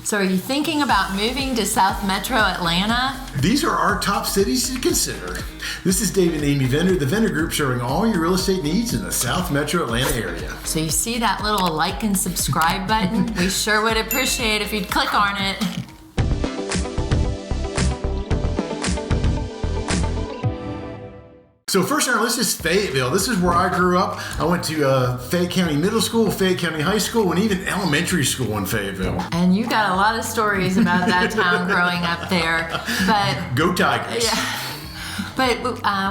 So are you thinking about moving to South Metro Atlanta? These are our top cities to consider. This is Dave and Amy Vendor, the Vendor Group, serving all your real estate needs in the South Metro Atlanta area. So you see that little like and subscribe button? We sure would appreciate if you'd click on it. So first on our list is Fayetteville. This is where I grew up. I went to Fayette County Middle School, Fayette County High School, and even elementary school in Fayetteville. And you got a lot of stories about that town growing up there. But Go Tigers. Yeah. But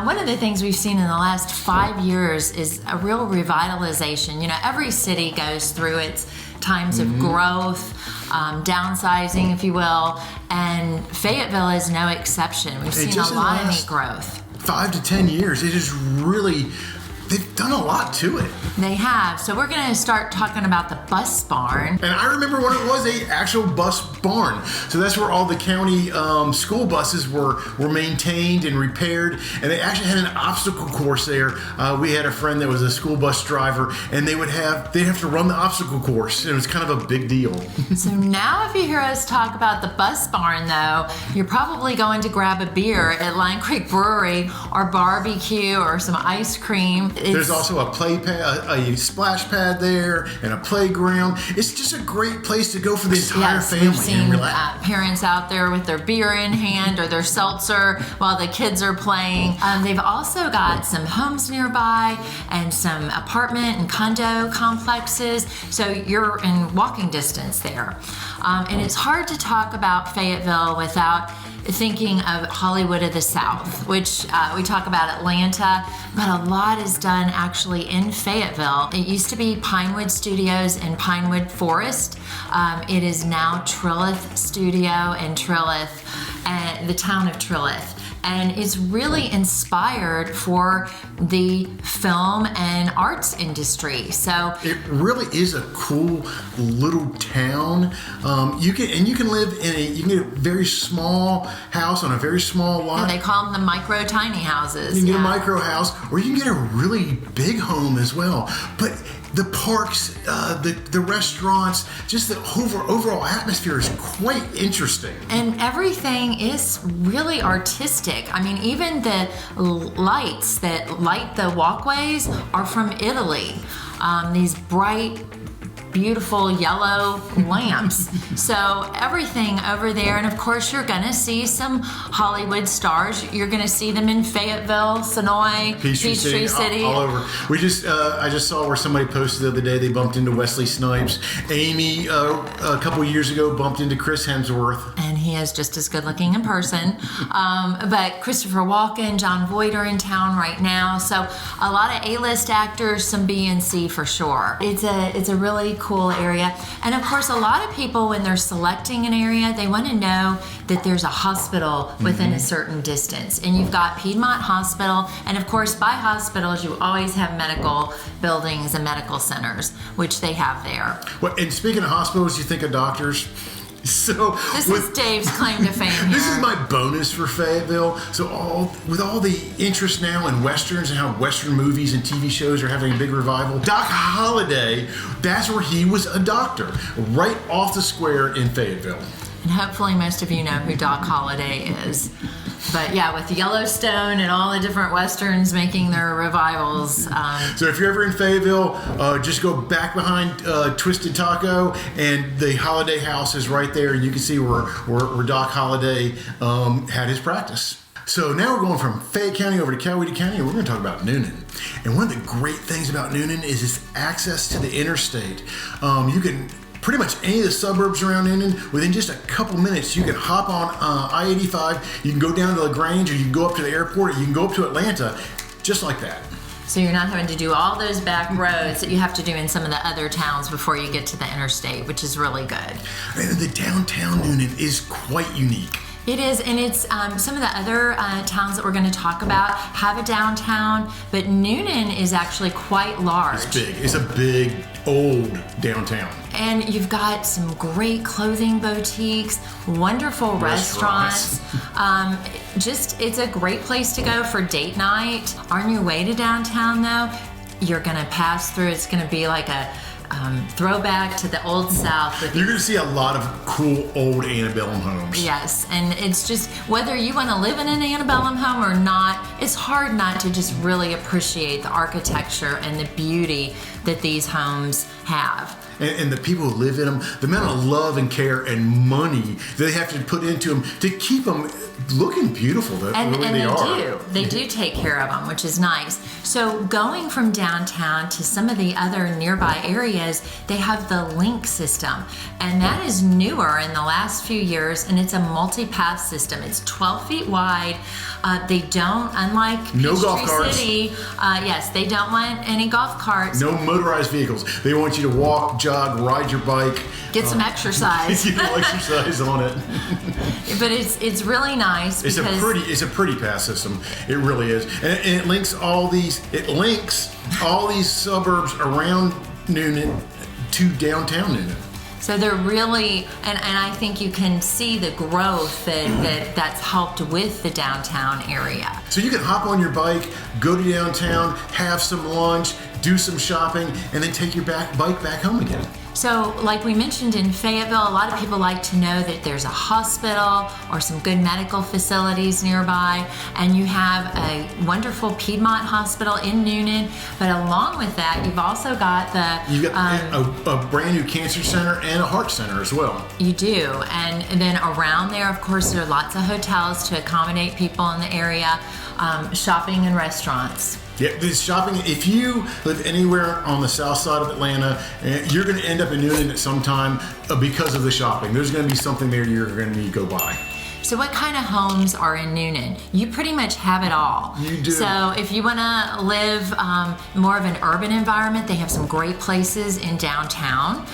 one of the things we've seen in the last 5 years is a real revitalization. You know, every city goes through its times of growth, downsizing, if you will, and Fayetteville is no exception. We've seen a lot of neat growth. 5 to 10 years, it is really, they've done a lot to it. They have. So we're going to start talking about the bus barn. And I remember when it was an actual bus barn. So that's where all the county school buses were maintained and repaired. And they actually had an obstacle course there. We had a friend that was a school bus driver, and they'd have to run the obstacle course. And it was kind of a big deal. So now if you hear us talk about the bus barn, though, you're probably going to grab a beer at Lion Creek Brewery or barbecue or some ice cream. There's also a play pad, a splash pad there, and a playground. It's just a great place to go for the entire family. We've seen parents out there with their beer in hand or their seltzer while the kids are playing. They've also got some homes nearby and some apartment and condo complexes, so you're in walking distance there. And it's hard to talk about Fayetteville without thinking of Hollywood of the South, which we talk about Atlanta, but a lot is done actually in Fayetteville. It used to be Pinewood Studios in Pinewood Forest. It is now Trilith Studio in Trilith, the town of Trilith. And it's really inspired for the film and arts industry. So it really is a cool little town. You can live you can get a very small house on a very small lot. Yeah, they call them the micro tiny houses. You can get a micro house, or you can get a really big home as well. But the parks, the restaurants, just the overall atmosphere is quite interesting. And everything is really artistic. I mean, even the lights that light the walkways are from Italy. These bright, beautiful yellow lamps. So everything over there, and of course you're gonna see some Hollywood stars. You're gonna see them in Fayetteville, Sonoy, Peachtree City. All over. I just saw where somebody posted the other day they bumped into Wesley Snipes. Amy, a couple years ago, bumped into Chris Hemsworth. And he is just as good looking in person. But Christopher Walken, John Voight are in town right now. So a lot of A-list actors, some B and C for sure. It's a really cool area. And of course, a lot of people, when they're selecting an area, they want to know that there's a hospital within a certain distance. And you've got Piedmont Hospital, and of course, by hospitals, you always have medical buildings and medical centers, which they have there. Well, and speaking of hospitals, you think of doctors. So this is Dave's claim to fame here. This is my bonus for Fayetteville. So with all the interest now in Westerns and how Western movies and TV shows are having a big revival, Doc Holliday, that's where he was a doctor, right off the square in Fayetteville. And hopefully most of you know who Doc Holliday is. But yeah, with Yellowstone and all the different Westerns making their revivals. So if you're ever in Fayetteville, just go back behind Twisted Taco, and the Holliday House is right there. And you can see where Doc Holliday had his practice. So now we're going from Fayette County over to Coweta County, and we're going to talk about Noonan. And one of the great things about Noonan is its access to the interstate. You can pretty much any of the suburbs around Noonan, within just a couple minutes, you can hop on I-85, you can go down to LaGrange, or you can go up to the airport, or you can go up to Atlanta, just like that. So you're not having to do all those back roads that you have to do in some of the other towns before you get to the interstate, which is really good. And the downtown Noonan is quite unique. It is, and it's some of the other towns that we're going to talk about have a downtown, but Noonan is actually quite large. It's big. It's a big, old downtown. And you've got some great clothing boutiques, wonderful restaurants. It's a great place to go for date night. On your way to downtown, though, you're going to pass through. It's going to be like a throwback to the Old South. You're going to see a lot of cool old antebellum homes. Yes, and it's just, whether you want to live in an antebellum home or not, it's hard not to just really appreciate the architecture and the beauty that these homes have. And the people who live in them, the amount of love and care and money they have to put into them to keep them looking beautiful the way they are. They do take care of them, which is nice. So going from downtown to some of the other nearby areas, they have the link system, and that is newer in the last few years, and it's a multi-path system. It's 12 feet wide. They don't, unlike Peachtree City, yes, they don't want any golf carts. No motorized vehicles. They want you to walk, jog, ride your bike. Get some exercise. Get some exercise on it. But it's really nice. It's a pretty path system. It really is, and it links all these suburbs around Noonan to downtown Noonan. So they're really, and I think you can see the growth that's helped with the downtown area. So you can hop on your bike, go to downtown, have some lunch, do some shopping, and then take your bike back home again. So like we mentioned in Fayetteville, a lot of people like to know that there's a hospital or some good medical facilities nearby, and you have a wonderful Piedmont hospital in Noonan, but along with that, you've also got a brand new cancer center and a heart center as well. You do, and then around there, of course, there are lots of hotels to accommodate people in the area, shopping and restaurants. Yeah, this shopping, if you live anywhere on the south side of Atlanta, you're going to end up in Noonan at some time because of the shopping. There's going to be something there you're going to need to go buy. So what kind of homes are in Noonan? You pretty much have it all. You do. So if you want to live more of an urban environment, they have some great places in downtown.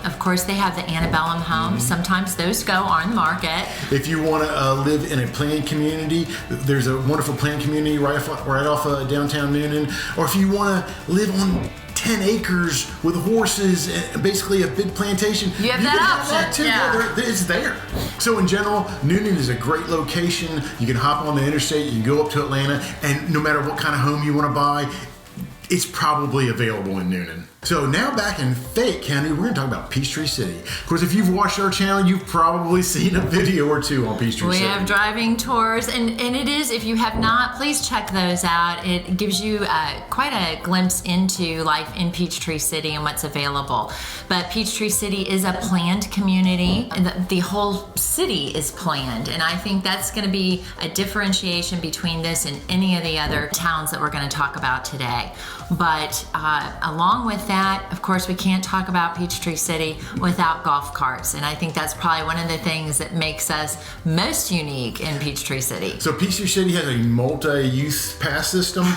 Of course, they have the antebellum homes. Mm-hmm. Sometimes those go on the market. If you want to live in a planned community, there's a wonderful planned community right off downtown Noonan. Or if you want to live on 10 acres with horses and basically a big plantation. You have that option. That too. Yeah. It's there. So in general, Noonan is a great location. You can hop on the interstate, you can go up to Atlanta, and no matter what kind of home you want to buy, it's probably available in Noonan. So now back in Fayette County, we're going to talk about Peachtree City. Of course, if you've watched our channel, you've probably seen a video or two on Peachtree City. We have driving tours, and it is, if you have not, please check those out. It gives you quite a glimpse into life in Peachtree City and what's available. But Peachtree City is a planned community. The whole city is planned, and I think that's going to be a differentiation between this and any of the other towns that we're going to talk about today. But along with that, of course, we can't talk about Peachtree City without golf carts, and I think that's probably one of the things that makes us most unique in Peachtree City. So Peachtree City has a multi-use pass system.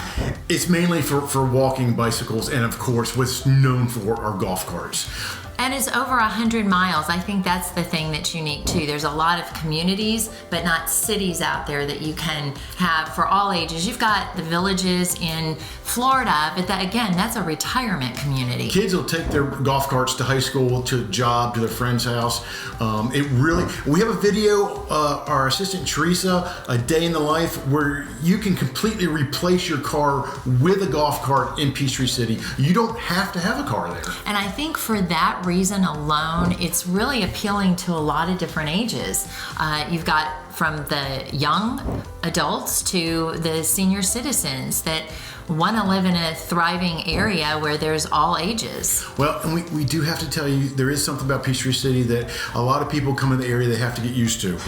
It's mainly for walking, bicycles, and of course, what's known for are golf carts. And it's over 100 miles. I think that's the thing that's unique too. There's a lot of communities, but not cities out there that you can have for all ages. You've got the villages in Florida, but that's a retirement community. Kids will take their golf carts to high school, to a job, to their friend's house. We have a video, our assistant Teresa, a day in the life, where you can completely replace your car with a golf cart in Peachtree City. You don't have to have a car there. And I think for that reason alone, it's really appealing to a lot of different ages. You've got from the young adults to the senior citizens that want to live in a thriving area where there's all ages. Well, and we do have to tell you, there is something about Peachtree City that a lot of people come in the area they have to get used to.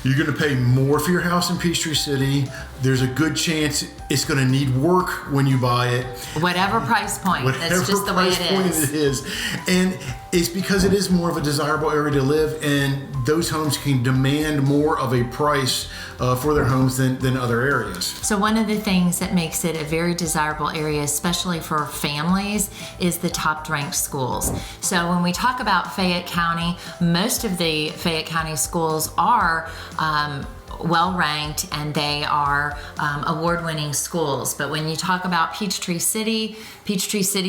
You're going to pay more for your house in Peachtree City. There's a good chance it's going to need work when you buy it. Whatever price point. That's just the way it is. And it's because it is more of a desirable area to live, and those homes can demand more of a price for their homes than other areas. So one of the things that makes it a very desirable area, especially for families, is the top-ranked schools. So when we talk about Fayette County, most of the Fayette County schools are well-ranked, and they are award-winning schools. But when you talk about Peachtree City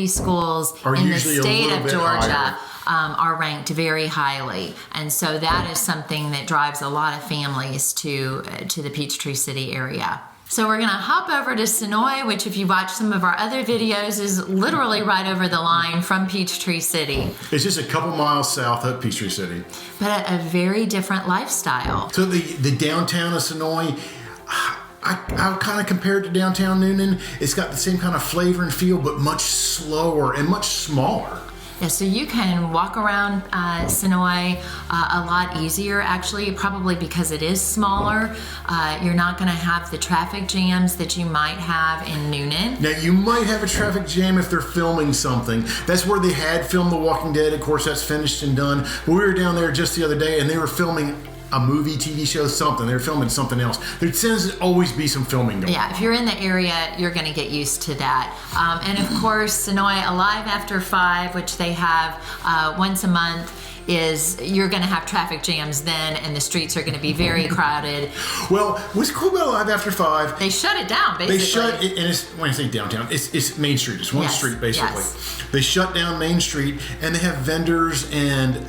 schools in the state of Georgia are ranked very highly. And so that is something that drives a lot of families to the Peachtree City area. So we're gonna hop over to Sonoy, which if you watch some of our other videos is literally right over the line from Peachtree City. It's just a couple miles south of Peachtree City. But a very different lifestyle. So the downtown of Sonoy, I kind of compare it to downtown Noonan. It's got the same kind of flavor and feel, but much slower and much smaller. Yeah, so you can walk around Sonoy a lot easier, actually, probably because it is smaller. You're not going to have the traffic jams that you might have in Noonan. Now, you might have a traffic jam if they're filming something. That's where they had filmed The Walking Dead. Of course, that's finished and done. But we were down there just the other day, and they were filming a movie, TV show, something. They were filming something else. There tends to always be some filming going on. Yeah, if you're in the area, you're going to get used to that. And of course, Sonoy Alive After 5, which they have once a month, is you're going to have traffic jams then, and the streets are going to be very crowded. Well, what's cool about Alive After 5? They shut it down, basically. They shut it, and it's, when I say downtown, it's Main Street. It's one street, basically. Yes. They shut down Main Street, and they have vendors and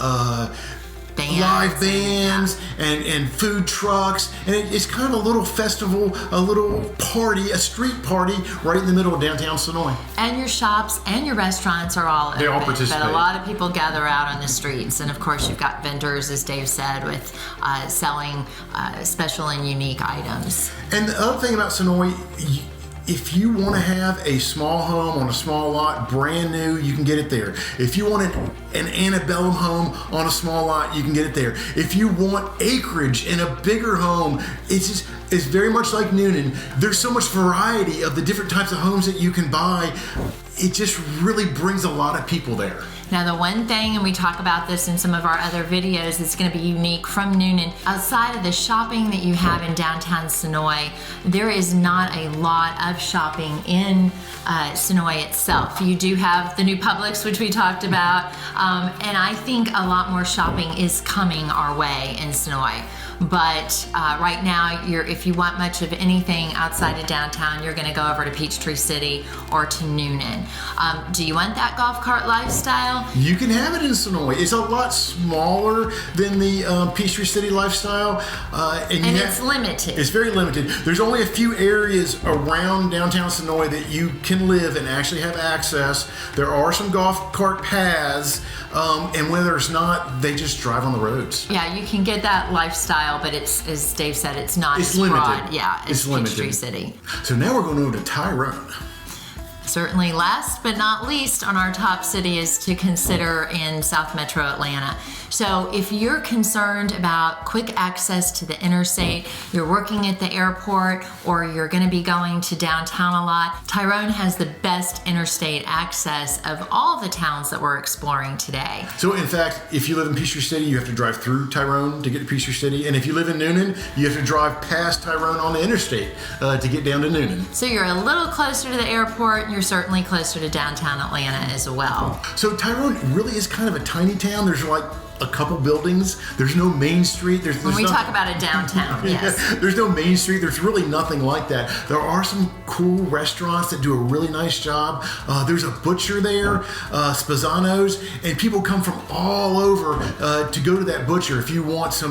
live bands and food trucks, and it's kind of a little festival, a little party, a street party right in the middle of downtown Sonoy. And your shops and your restaurants are all open. They all participate. But a lot of people gather out on the streets, and of course you've got vendors, as Dave said, with selling special and unique items. And the other thing about Sonoy, if you want to have a small home on a small lot, brand new, you can get it there. If you want an antebellum home on a small lot, you can get it there. If you want acreage in a bigger home, it's very much like Noonan. There's so much variety of the different types of homes that you can buy. It just really brings a lot of people there. Now, the one thing, and we talk about this in some of our other videos, that's going to be unique from Noonan, outside of the shopping that you have in downtown Sonoy, there is not a lot of shopping in Sonoy itself. You do have the new Publix, which we talked about, and I think a lot more shopping is coming our way in Sonoy. But right now, if you want much of anything outside of downtown, you're going to go over to Peachtree City or to Noonan. Do you want that golf cart lifestyle? You can have it in Sonoy. It's a lot smaller than the Peachtree City lifestyle. And it's limited. It's very limited. There's only a few areas around downtown Sonoy that you can live and actually have access. There are some golf cart paths, and when there's not, they just drive on the roads. Yeah, you can get that lifestyle, but it's, as Dave said, it's not as limited. Broad. Yeah, it's Peachtree limited. City. So now we're going over to Tyrone. Certainly last but not least on our top city is to consider in South Metro Atlanta. So if you're concerned about quick access to the interstate, you're working at the airport, or you're going to be going to downtown a lot, Tyrone has the best interstate access of all the towns that we're exploring today. So in fact, if you live in Peachtree City, you have to drive through Tyrone to get to Peachtree City. And if you live in Noonan, you have to drive past Tyrone on the interstate to get down to Noonan. So you're a little closer to the airport, and you're certainly closer to downtown Atlanta as well. So Tyrone really is kind of a tiny town. There's like a couple buildings. There's no main street. There's when we talk about a downtown, yes. There's no main street. There's really nothing like that. There are some cool restaurants that do a really nice job. There's a butcher there, Spezzano's, and people come from all over to go to that butcher if you want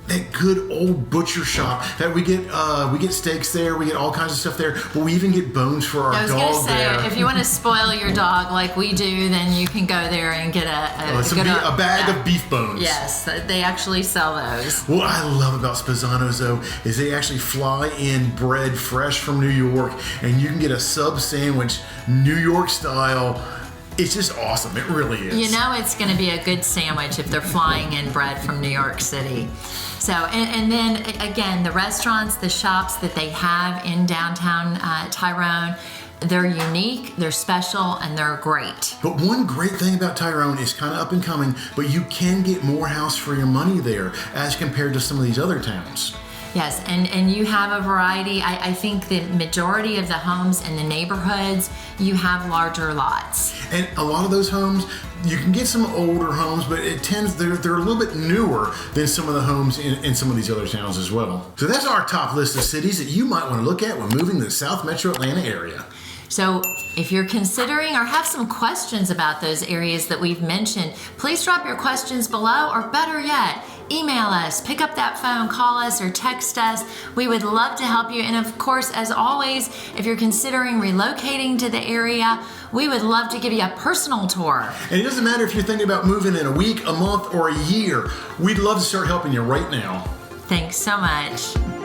that good old butcher shop that we get steaks there, we get all kinds of stuff there, but we even get bones for our dog there. I was going to say, if you want to spoil your dog like we do, then you can go there and get a bag of beef bones. Yes, they actually sell those. What I love about Spezzano's though is they actually fly in bread fresh from New York, and you can get a sub sandwich, New York style. It's just awesome. It really is. You know it's going to be a good sandwich if they're flying in bread from New York City. So, and then again, the restaurants, the shops that they have in downtown Tyrone, they're unique, they're special, and they're great. But one great thing about Tyrone is kind of up and coming, but you can get more house for your money there as compared to some of these other towns. Yes, and you have a variety. I think the majority of the homes in the neighborhoods, you have larger lots. And a lot of those homes, you can get some older homes, but they're a little bit newer than some of the homes in some of these other towns as well. So that's our top list of cities that you might want to look at when moving to the South Metro Atlanta area. So if you're considering or have some questions about those areas that we've mentioned, please drop your questions below, or better yet, email us, pick up that phone, call us, or text us. We would love to help you. And of course, as always, if you're considering relocating to the area, we would love to give you a personal tour. And it doesn't matter if you're thinking about moving in a week, a month, or a year. We'd love to start helping you right now. Thanks so much.